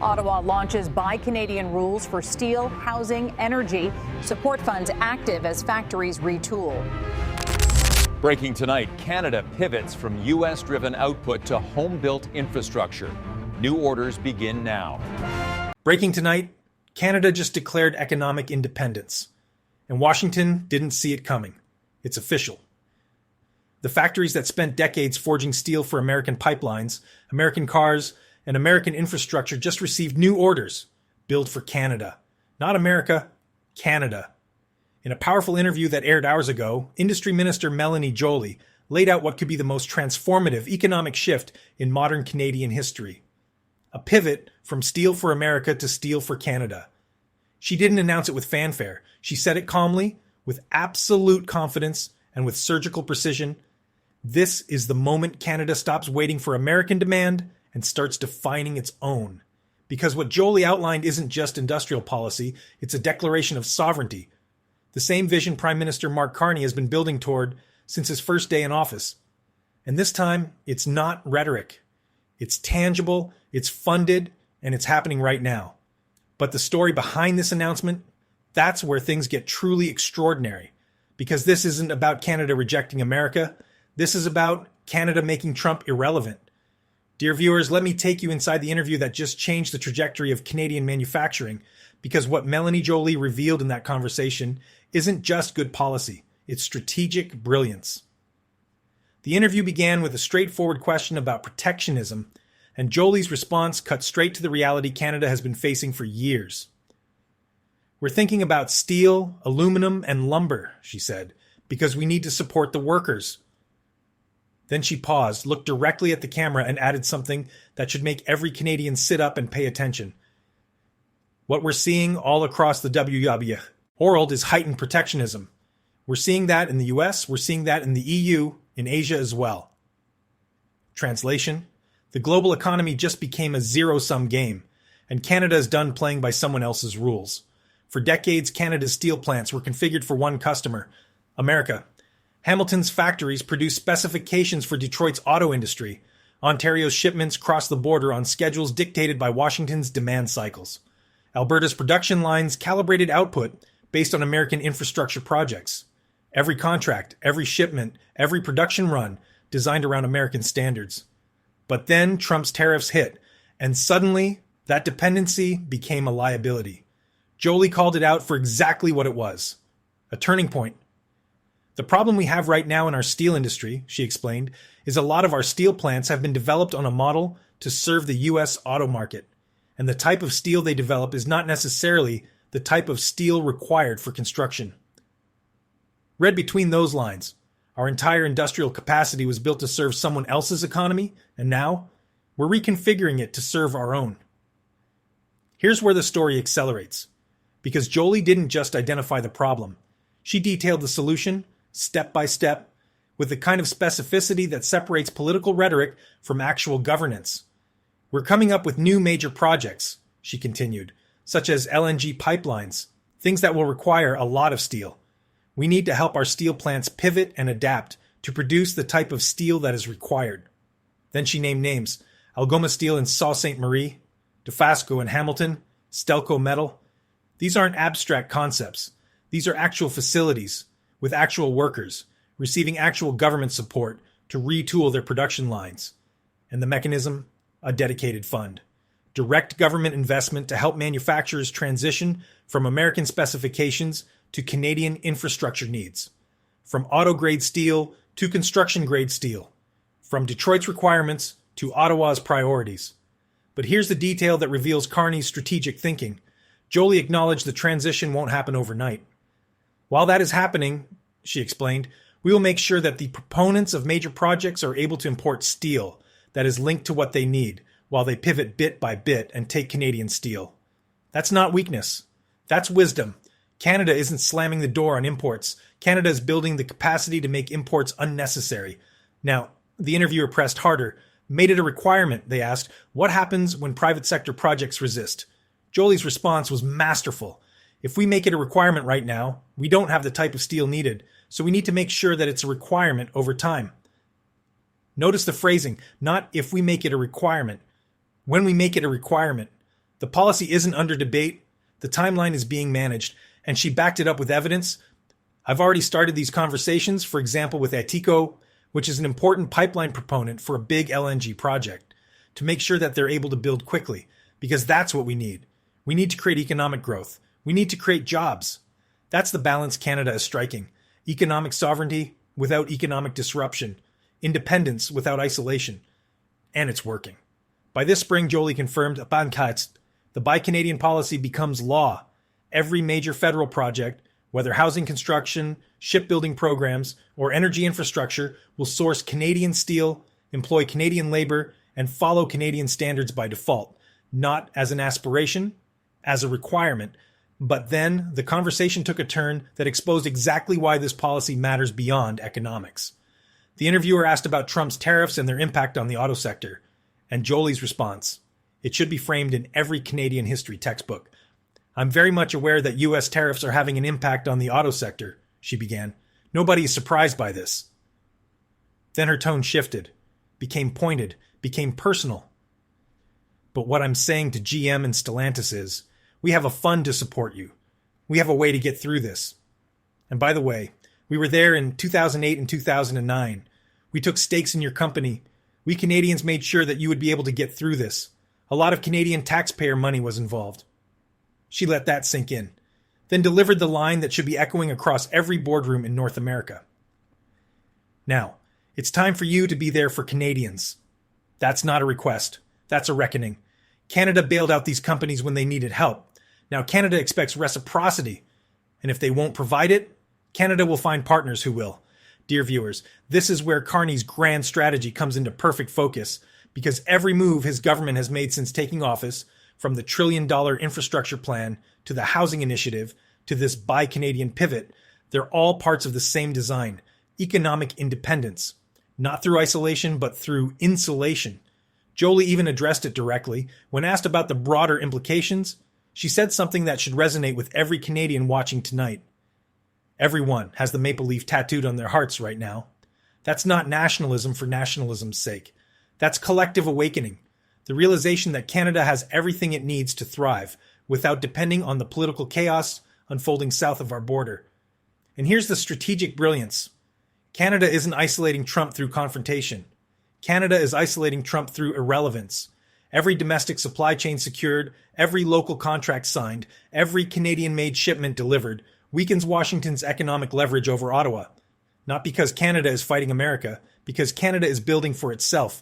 Ottawa launches Buy Canadian rules for steel, housing, energy. Support funds active as factories retool. Breaking tonight, Canada pivots from U.S.-driven output to home-built infrastructure. New orders begin now. Breaking tonight, Canada just declared economic independence, and Washington didn't see it coming. It's official. The factories that spent decades forging steel for American pipelines, American cars, and American infrastructure just received new orders. Build for Canada. Not America, Canada. In a powerful interview that aired hours ago, Industry Minister Mélanie Joly laid out what could be the most transformative economic shift in modern Canadian history. A pivot from steel for America to steel for Canada. She didn't announce it with fanfare. She said it calmly, with absolute confidence, and with surgical precision. This is the moment Canada stops waiting for American demand and starts defining its own. Because what Joly outlined isn't just industrial policy, it's a declaration of sovereignty. The same vision Prime Minister Mark Carney has been building toward since his first day in office. And this time, it's not rhetoric. It's tangible, it's funded, and it's happening right now. But the story behind this announcement, that's where things get truly extraordinary. Because this isn't about Canada rejecting America. This is about Canada making Trump irrelevant. Dear viewers, let me take you inside the interview that just changed the trajectory of Canadian manufacturing, because what Mélanie Joly revealed in that conversation isn't just good policy, it's strategic brilliance. The interview began with a straightforward question about protectionism, and Joly's response cut straight to the reality Canada has been facing for years. We're thinking about steel, aluminum, and lumber, she said, because we need to support the workers. Then she paused, looked directly at the camera, and added something that should make every Canadian sit up and pay attention. What we're seeing all across the WW world is heightened protectionism. We're seeing that in the US, we're seeing that in the EU, in Asia as well. Translation: the global economy just became a zero-sum game, and Canada is done playing by someone else's rules. For decades, Canada's steel plants were configured for one customer, America. Hamilton's factories produce specifications for Detroit's auto industry. Ontario's shipments cross the border on schedules dictated by Washington's demand cycles. Alberta's production lines calibrated output based on American infrastructure projects. Every contract, every shipment, every production run designed around American standards. But then Trump's tariffs hit, and suddenly that dependency became a liability. Joly called it out for exactly what it was: a turning point. The problem we have right now in our steel industry, she explained, is a lot of our steel plants have been developed on a model to serve the U.S. auto market, and the type of steel they develop is not necessarily the type of steel required for construction. Read between those lines, our entire industrial capacity was built to serve someone else's economy, and now we're reconfiguring it to serve our own. Here's where the story accelerates, because Joly didn't just identify the problem. She detailed the solution, step by step, with the kind of specificity that separates political rhetoric from actual governance. We're coming up with new major projects, she continued, such as LNG pipelines, things that will require a lot of steel. We need to help our steel plants pivot and adapt to produce the type of steel that is required. Then she named names: Algoma Steel in Sault Ste. Marie, Dofasco in Hamilton, Stelco Metal. These aren't abstract concepts. These are actual facilities with actual workers receiving actual government support to retool their production lines. And the mechanism? A dedicated fund. Direct government investment to help manufacturers transition from American specifications to Canadian infrastructure needs. From auto-grade steel to construction-grade steel. From Detroit's requirements to Ottawa's priorities. But here's the detail that reveals Carney's strategic thinking. Joly acknowledged the transition won't happen overnight. While that is happening, she explained, we will make sure that the proponents of major projects are able to import steel that is linked to what they need, while they pivot bit by bit and take Canadian steel. That's not weakness. That's wisdom. Canada isn't slamming the door on imports. Canada is building the capacity to make imports unnecessary. Now, the interviewer pressed harder. Made it a requirement, they asked. What happens when private sector projects resist? Joly's response was masterful. If we make it a requirement right now, we don't have the type of steel needed, so we need to make sure that it's a requirement over time. Notice the phrasing, not if we make it a requirement. When we make it a requirement. The policy isn't under debate. The timeline is being managed, and she backed it up with evidence. I've already started these conversations, for example, with Atico, which is an important pipeline proponent for a big LNG project, to make sure that they're able to build quickly, because that's what we need. We need to create economic growth. We need to create jobs. That's the balance Canada is striking. Economic sovereignty without economic disruption. Independence without isolation. And it's working. By this spring, Joly confirmed, the Buy Canadian policy becomes law. Every major federal project, whether housing construction, shipbuilding programs, or energy infrastructure, will source Canadian steel, employ Canadian labor, and follow Canadian standards by default, not as an aspiration, as a requirement. But then the conversation took a turn that exposed exactly why this policy matters beyond economics. The interviewer asked about Trump's tariffs and their impact on the auto sector, and Joly's response: it should be framed in every Canadian history textbook. I'm very much aware that U.S. tariffs are having an impact on the auto sector, she began. Nobody is surprised by this. Then her tone shifted, became pointed, became personal. But what I'm saying to GM and Stellantis is, we have a fund to support you. We have a way to get through this. And by the way, we were there in 2008 and 2009. We took stakes in your company. We Canadians made sure that you would be able to get through this. A lot of Canadian taxpayer money was involved. She let that sink in, then delivered the line that should be echoing across every boardroom in North America. Now, it's time for you to be there for Canadians. That's not a request. That's a reckoning. Canada bailed out these companies when they needed help. Now Canada expects reciprocity. And if they won't provide it, Canada will find partners who will. Dear viewers, this is where Carney's grand strategy comes into perfect focus, because every move his government has made since taking office, from the $1 trillion infrastructure plan to the housing initiative to this Buy Canadian pivot, they're all parts of the same design: economic independence. Not through isolation, but through insulation. Joly even addressed it directly. When asked about the broader implications, she said something that should resonate with every Canadian watching tonight. Everyone has the maple leaf tattooed on their hearts right now. That's not nationalism for nationalism's sake. That's collective awakening. The realization that Canada has everything it needs to thrive without depending on the political chaos unfolding south of our border. And here's the strategic brilliance. Canada isn't isolating Trump through confrontation. Canada is isolating Trump through irrelevance. Every domestic supply chain secured, every local contract signed, every Canadian-made shipment delivered weakens Washington's economic leverage over Ottawa. Not because Canada is fighting America, because Canada is building for itself.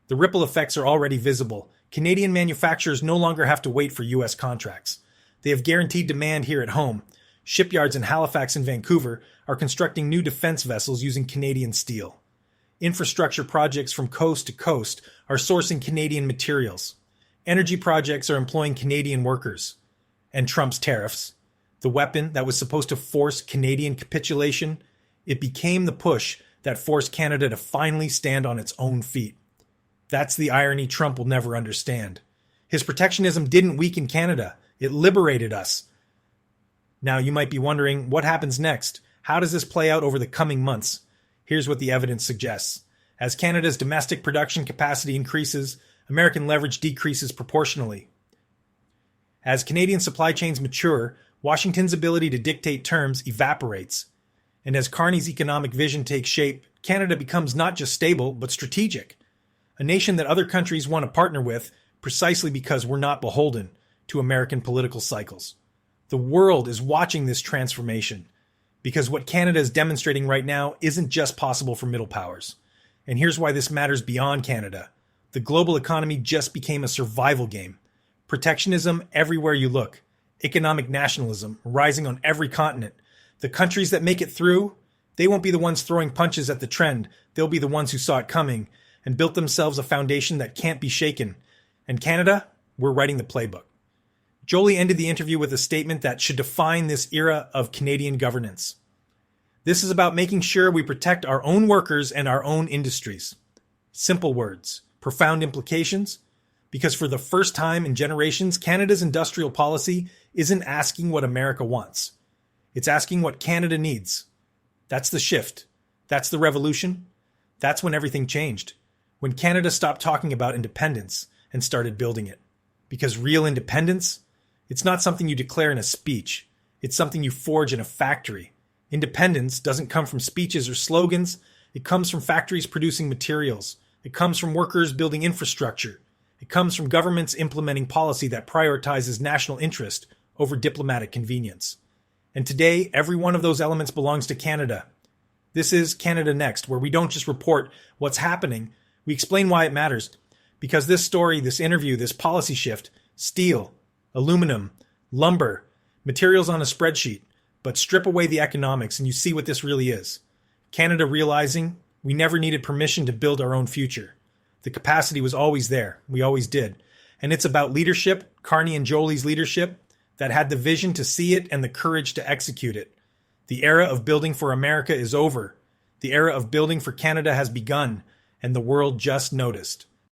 The ripple effects are already visible. Canadian manufacturers no longer have to wait for U.S. contracts. They have guaranteed demand here at home. Shipyards in Halifax and Vancouver are constructing new defense vessels using Canadian steel. Infrastructure projects from coast to coast are sourcing Canadian materials. Energy projects are employing Canadian workers. And Trump's tariffs, the weapon that was supposed to force Canadian capitulation, it became the push that forced Canada to finally stand on its own feet. That's the irony Trump will never understand. His protectionism didn't weaken Canada. It liberated us. Now you might be wondering, what happens next? How does this play out over the coming months? Here's what the evidence suggests. As Canada's domestic production capacity increases, American leverage decreases proportionally. As Canadian supply chains mature, Washington's ability to dictate terms evaporates. And as Carney's economic vision takes shape, Canada becomes not just stable, but strategic. A nation that other countries want to partner with precisely because we're not beholden to American political cycles. The world is watching this transformation because what Canada is demonstrating right now isn't just possible for middle powers. And here's why this matters beyond Canada. The global economy just became a survival game. Protectionism everywhere you look. Economic nationalism rising on every continent. The countries that make it through, they won't be the ones throwing punches at the trend. They'll be the ones who saw it coming and built themselves a foundation that can't be shaken. And Canada, we're writing the playbook. Joly ended the interview with a statement that should define this era of Canadian governance. This is about making sure we protect our own workers and our own industries. Simple words, profound implications, because for the first time in generations, Canada's industrial policy isn't asking what America wants. It's asking what Canada needs. That's the shift. That's the revolution. That's when everything changed. When Canada stopped talking about independence and started building it. Because real independence, it's not something you declare in a speech. It's something you forge in a factory. Independence doesn't come from speeches or slogans. It comes from factories producing materials. It comes from workers building infrastructure. It comes from governments implementing policy that prioritizes national interest over diplomatic convenience. And today, every one of those elements belongs to Canada. This is Canada Next, where we don't just report what's happening, we explain why it matters. Because this story, this interview, this policy shift, steel, aluminum, lumber, materials on a spreadsheet, but strip away the economics and you see what this really is. Canada realizing we never needed permission to build our own future. The capacity was always there. We always did. And it's about leadership, Carney and Joly's leadership, that had the vision to see it and the courage to execute it. The era of building for America is over. The era of building for Canada has begun, and the world just noticed.